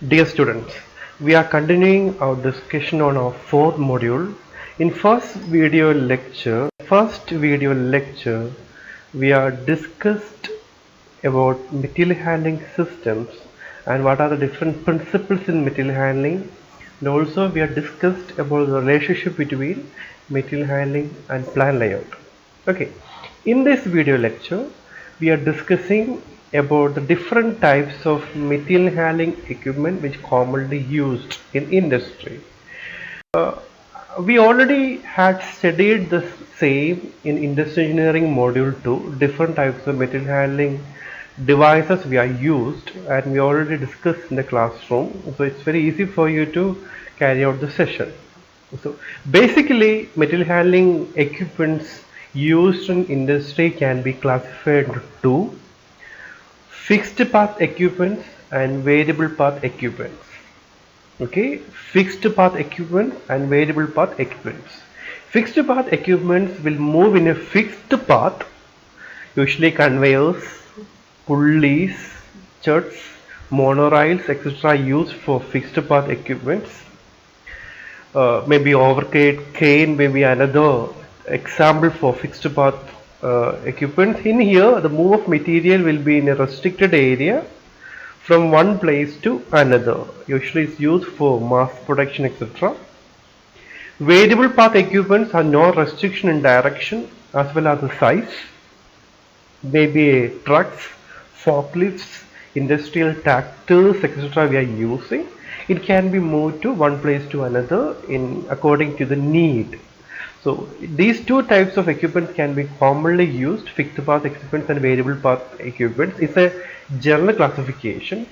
Dear students, we are continuing our discussion on our fourth module. In first video lecture, we are discussed about material handling systems and what are the different principles in material handling, and also we are discussed about the relationship between material handling and plan layout. Okay, in this video lecture we are discussing about the different types of material handling equipment which commonly used in industry. We already had studied the same in industrial engineering module 2, different types of material handling devices we are used, and we already discussed in the classroom, so it's very easy for you to carry out the session. So basically material handling equipments used in industry can be classified into two: fixed path equipments and variable path equipments. Okay, fixed path equipment and variable path equipments. Fixed path equipments will move in a fixed path, usually conveyors, pulleys, struts, monorails, etc. used for fixed path equipments. Maybe overhead crane, maybe another example for fixed path equipment. In here, the move of material will be in a restricted area from one place to another. Usually it's used for mass production, etc. Variable path equipments are no restriction in direction as well as the size. Maybe trucks, forklifts, industrial tractors, etc. we are using. It can be moved to one place to another in according to the need. So these two types of equipment can be commonly used: fixed path equipments and variable path equipments. It's a general classification.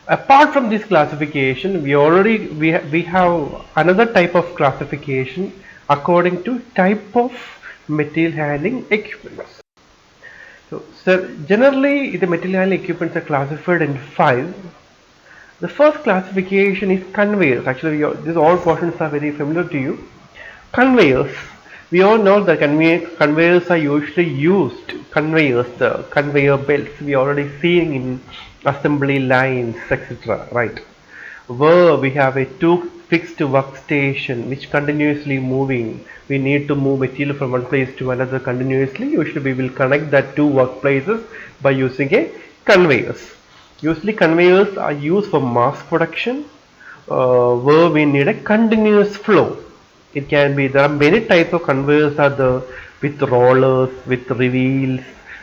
Apart from this classification, we have another type of classification according to type of material handling equipments. So generally the material handling equipments are classified in five. The first classification is conveyors. Actually, these all portions are very familiar to you. Conveyors. We all know that conveyors are usually used. Conveyors, the conveyor belts we already seen in assembly lines, etc. Right? Where we have a two fixed workstation which continuously moving. We need to move material from one place to another continuously. Usually we will connect that two workplaces by using a conveyors. Usually conveyors are used for mass production, where we need a continuous flow. It can be, there are many types of conveyors are there, with rollers, with wheels,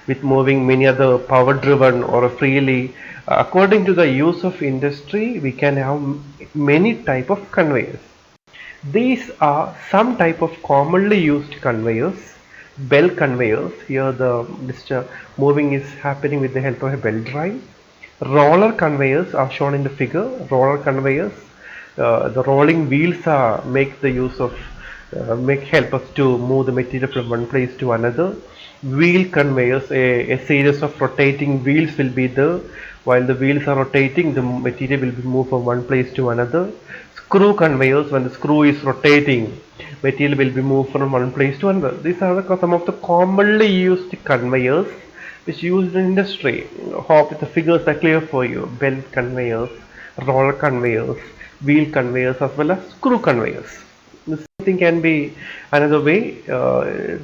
with moving many other power driven or freely. According to the use of industry, we can have many type of conveyors. These are some type of commonly used conveyors. Belt conveyors. Here the moving is happening with the help of a belt drive. Roller conveyors are shown in the figure. Roller conveyors, the rolling wheels make the use of help us to move the material from one place to another. Wheel conveyors, a series of rotating wheels will be there. While the wheels are rotating, the material will be moved from one place to another. Screw conveyors, when the screw is rotating, material will be moved from one place to another. These are some of the commonly used conveyors which used in industry. Hope the figures are clear for you. Belt conveyors, roller conveyors, wheel conveyors, as well as screw conveyors. The same thing can be another way.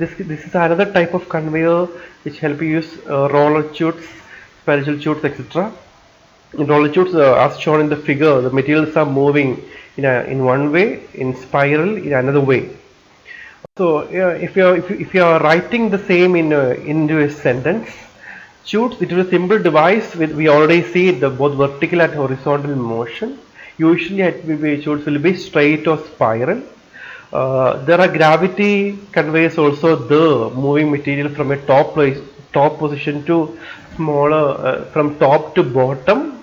This is another type of conveyor which help you use roller chutes, spiral chutes, etc. In roller chutes, as shown in the figure, the materials are moving in one way, in spiral in another way. So if you are writing the same into a sentence, chutes, it is a simple device with, we already see the both vertical and horizontal motion. Usually chutes will be straight or spiral. There are gravity conveyors also there, moving material from a top position to smaller, from top to bottom,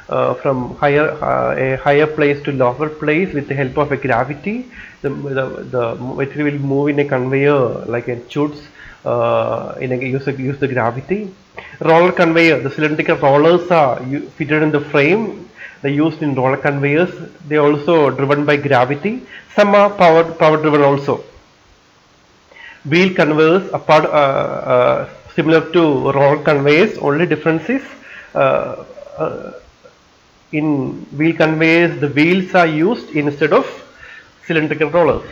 from a higher place to lower place with the help of a gravity. The material will move in a conveyor like a chutes, use the gravity. Roller conveyor, the cylindrical rollers are fitted in the frame. They used in roller conveyors. They are also driven by gravity. Some are power driven also. Wheel conveyors, similar to roller conveyors. Only difference is in wheel conveyors, the wheels are used instead of cylindrical rollers.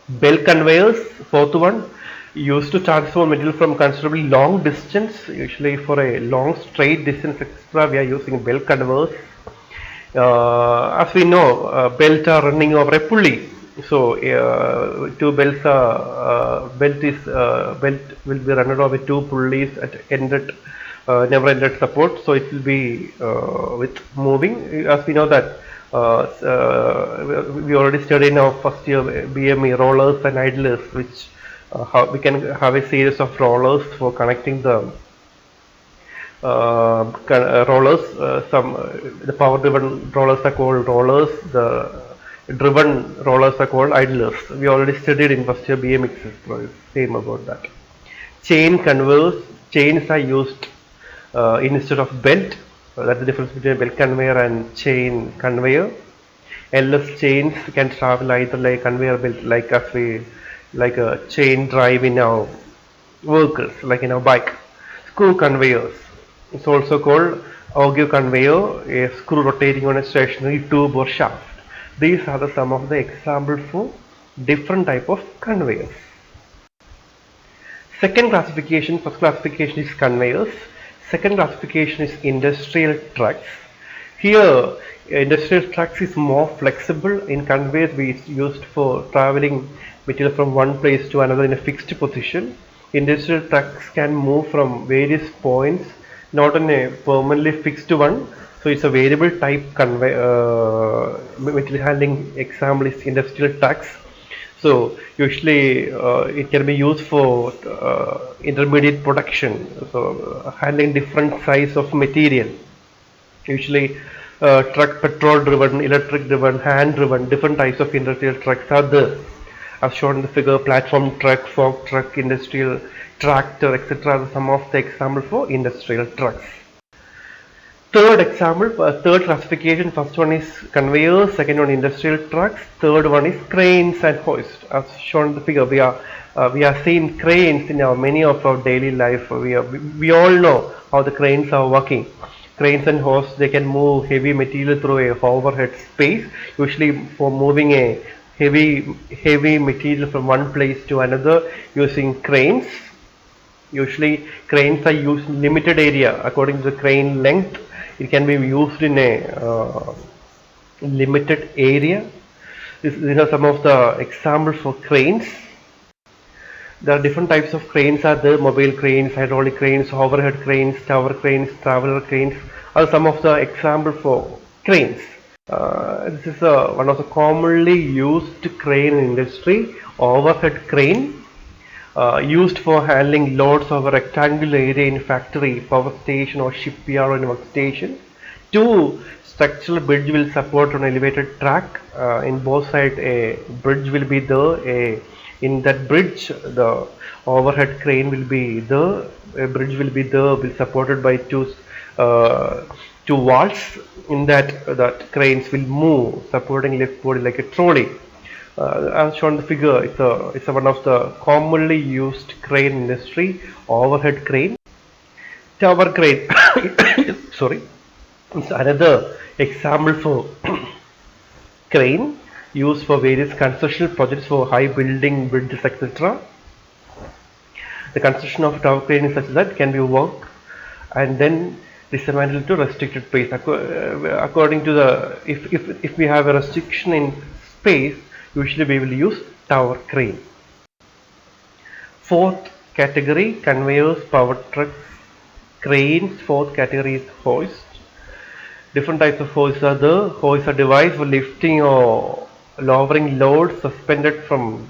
Belt conveyors, fourth one, used to transport material from considerably long distance, usually for a long straight distance, etc. We are using belt conveyors. As we know, belts are running over a pulley. So two belts are belt will be run over two pulleys at ended never ended support. So it will be with moving. As we know that we already studied in our first year BME rollers and idlers, which we can have a series of rollers for connecting the rollers. The power driven rollers are called rollers. The driven rollers are called idlers. We already studied in first year BMX. Same about that. Chain conveyors. Chains are used instead of belt. That's the difference between a belt conveyor and chain conveyor. LS chains can travel either like conveyor belt, like as we like a chain drive in our vehicles, like in our bike. Screw conveyors. It's also called auger conveyor, a screw rotating on a stationary tube or shaft. These are some of the examples for different type of conveyors. Second classification, first classification is conveyors. Second classification is industrial trucks. Here, industrial trucks is more flexible. In conveyors, we used for traveling material from one place to another in a fixed position. Industrial trucks can move from various points, not in a permanently fixed one. So it's a variable type material handling. Example is industrial trucks. So usually it can be used for intermediate production, so handling different size of material. Usually truck petrol driven, electric driven, hand driven, different types of industrial trucks are there. As shown in the figure, platform truck, fork truck, industrial tractor, etc. are some of the examples for industrial trucks. Third example, third classification, first one is conveyors, second one industrial trucks, third one is cranes and hoists. As shown in the figure, we are seeing cranes in many of our daily life. We all know how the cranes are working. Cranes and hoists, they can move heavy material through a overhead space, usually for moving a heavy material from one place to another using cranes. Usually cranes are used in limited area according to the crane length. It can be used in a limited area. These are some of the examples for cranes. There are different types of cranes are there: mobile cranes, hydraulic cranes, overhead cranes, tower cranes, traveler cranes are some of the examples for cranes. This is one of the commonly used crane in industry, overhead crane. Used for handling loads over rectangular area in factory, power station or shipyard or workstation. Two, structural bridge will support an elevated track. In both sides a bridge will be there. In that bridge the overhead crane will be there. A bridge will be there, will supported by two walls. In that cranes will move, supporting left body like a trolley. As shown in the figure, it's one of the commonly used crane industry, overhead crane. Tower crane, sorry, it's another example for crane used for various construction projects for high building, bridges, etc. The construction of tower crane is such that it can be worked and then dismantled to restricted space. According to the, if we have a restriction in space, usually we will use tower crane. Fourth category, conveyors, power trucks, cranes. Fourth category is hoist. Different types of hoists are there. Hoists are devices for lifting or lowering loads suspended from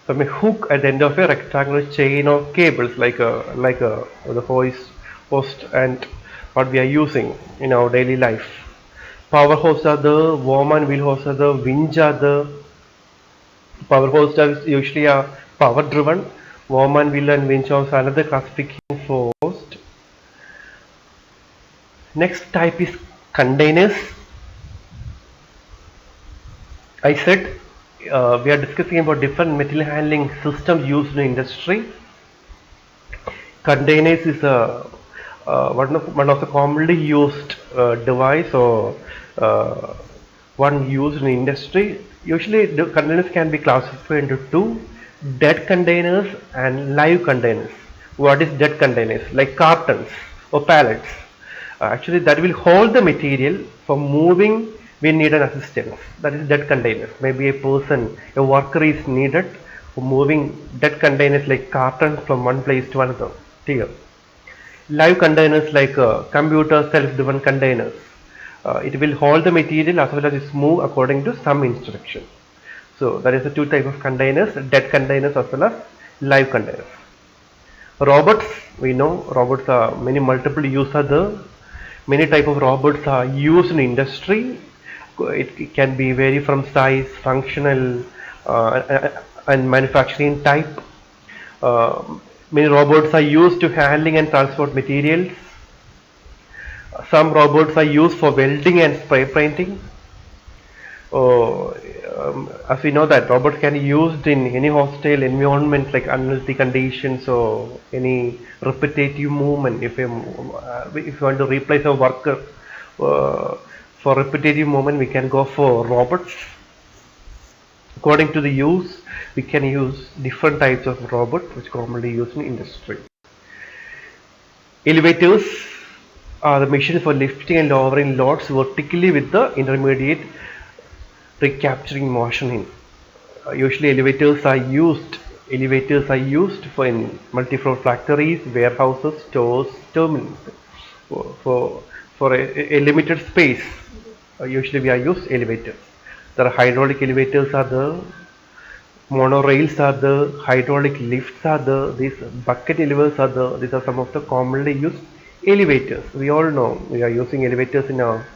a hook at the end of a rectangular chain or cables, like the hoist and what we are using in our daily life. Power hoists are there, worm and wheel hoists are there, winch are there. Power hoists are usually power driven. Worm and wheel and winch are another classification for hoist. Next type is containers. I said we are discussing about different material handling systems used in industry. Containers is one of the commonly used device or uh, one used in industry. Usually the containers can be classified into two: dead containers and live containers. What is dead containers? Like cartons or pallets. Actually that will hold the material. For moving we need an assistance, that is dead containers. Maybe a worker is needed for moving dead containers like cartons from one place to another. Here live containers like computer self-driven containers. It will hold the material as well as it move according to some instruction. So that is the two type of containers: dead containers as well as live containers. Robots, we know robots are many multiple use are there. Many type of robots are used in industry. It can be vary from size, functional, and manufacturing type. Uh, Many robots are used to handling and transport materials. Some robots are used for welding and spray painting. As we know that robots can be used in any hostile environment like unhealthy conditions or any repetitive movement. If you want to replace a worker for repetitive movement, we can go for robots. According to the use, we can use different types of robots which commonly used in industry. Elevators are the machines for lifting and lowering loads vertically with the intermediate recapturing motion in. Usually elevators are used for in multi-floor factories, warehouses, stores, terminals. For, for a limited space, usually we are use elevators. There are hydraulic elevators are there, monorails are there, hydraulic lifts are there, these bucket elevators are there. These are some of the commonly used elevators. We all know we are using elevators in our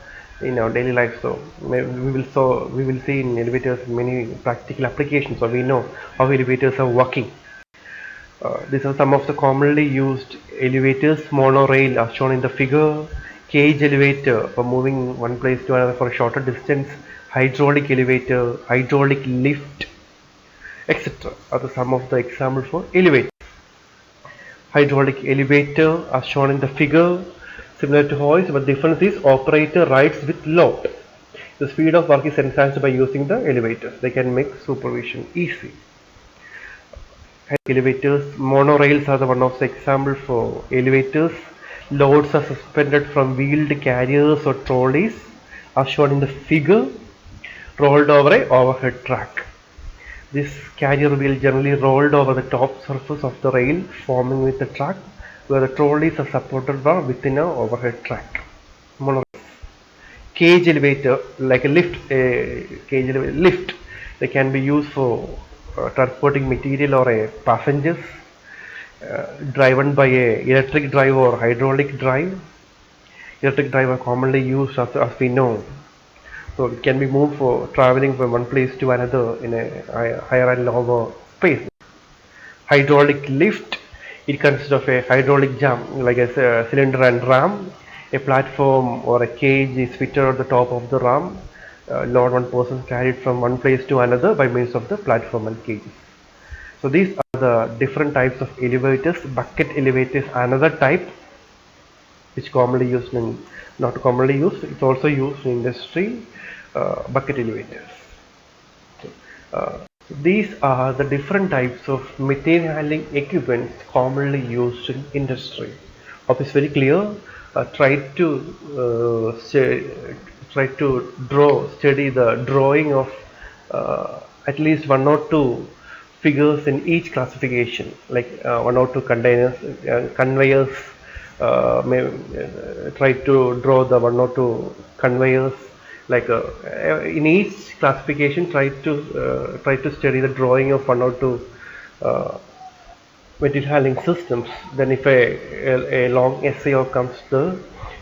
daily life. So we will see in elevators many practical applications. So we know how elevators are working. These are some of the commonly used elevators. Monorail are shown in the figure. Cage elevator for moving one place to another for a shorter distance. Hydraulic elevator, hydraulic lift, etc. are some of the examples for elevator. Hydraulic elevator as shown in the figure, similar to hoist, but difference is operator rides with load. The speed of work is enhanced by using the elevators. They can make supervision easy. Elevators, monorails are the one of the example for elevators. Loads are suspended from wheeled carriers or trolleys as shown in the figure, rolled over a overhead track. This carrier wheel generally rolled over the top surface of the rail forming with the track, where the trolleys are supported from within an overhead track. Monorail. Cage elevator, like a lift. They can be used for transporting material or passengers, driven by a electric drive or hydraulic drive. Electric drive are commonly used as we know. So it can be moved for traveling from one place to another in a higher and lower space. Hydraulic lift, it consists of a hydraulic jam like a cylinder and ram. A platform or a cage is fitted at the top of the ram. Not one person carried from one place to another by means of the platform and cages. So these are the different types of elevators. Bucket elevators, another type which commonly used in, not commonly used, it's also used in industry. Bucket elevators. These are the different types of material handling equipment commonly used in industry. Hope it's very clear. Try to study the drawing of at least one or two figures in each classification, like one or two containers, conveyors. Try to draw the one or two conveyors. Like in each classification, try to study the drawing of one or two material handling systems. Then if a long essay comes there,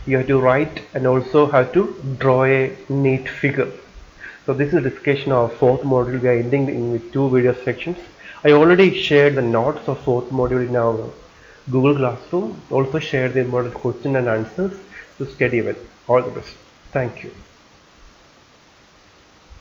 you have to write and also have to draw a neat figure. So this is a discussion of fourth module. We are ending with two video sections. I already shared the notes of fourth module in our Google Classroom. Also share the important question and answers to study with. All the best. Thank you.